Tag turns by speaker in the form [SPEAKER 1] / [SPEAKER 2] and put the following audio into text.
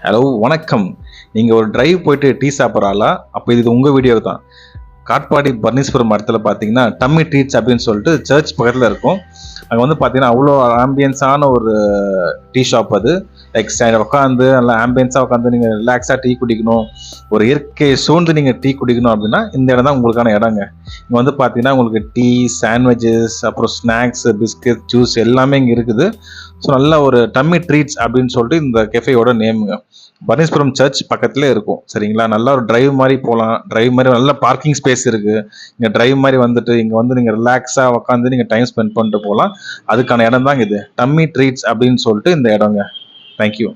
[SPEAKER 1] Hello வணக்கம். நீங்கள் ஒரு டிரைவ் போயிட்டு டீ சாப்பிட்றாளா? அப்போ இது உங்கள் வீடியோ தான். காட்பாடி பர்னீஸ்வரம் இடத்துல பார்த்தீங்கன்னா டம்மி ட்ரீட்ஸ் அப்படின்னு சொல்லிட்டு சர்ச் பக்கத்தில் இருக்கும். அங்கே வந்து பார்த்தீங்கன்னா அவ்வளோ ஆம்பியன்ஸான ஒரு டீ ஷாப் அது. லைக் உட்காந்து நல்லா ஆம்பியன்ஸாக உட்காந்து நீங்கள் ரிலாக்ஸாக டீ குடிக்கணும், ஒரு இயற்கை சூழ்ந்து நீங்கள் டீ குடிக்கணும் அப்படின்னா இந்த இடம் தான் உங்களுக்கான இடங்க. இங்கே வந்து பார்த்தீங்கன்னா உங்களுக்கு டீ, சாண்ட்விச்சஸ், அப்புறம் ஸ்நாக்ஸ், பிஸ்கட், ஜூஸ் எல்லாமே இங்கே இருக்குது. ஸோ நல்ல ஒரு டம்மி ட்ரீட்ஸ் அப்படின்னு சொல்லிட்டு இந்த கெஃபேயோட நேமுங்க. பர்னீஸ்வரம் சர்ச் பக்கத்துல இருக்கும். சரிங்களா? நல்லா ஒரு டிரைவ் மாதிரி போகலாம். டிரைவ் மாதிரி நல்ல பார்க்கிங் ஸ்பேஸ் இருக்கு. இங்க டிரைவ் மாதிரி வந்துட்டு இங்க வந்து நீங்க ரிலாக்ஸா உட்காந்து நீங்க டைம் ஸ்பெண்ட் பண்ணிட்டு போகலாம். அதுக்கான இடம் தாங்க இது. டம்மி ட்ரீட்ஸ் அப்படின்னு சொல்லிட்டு இந்த இடங்க. தேங்க்யூ.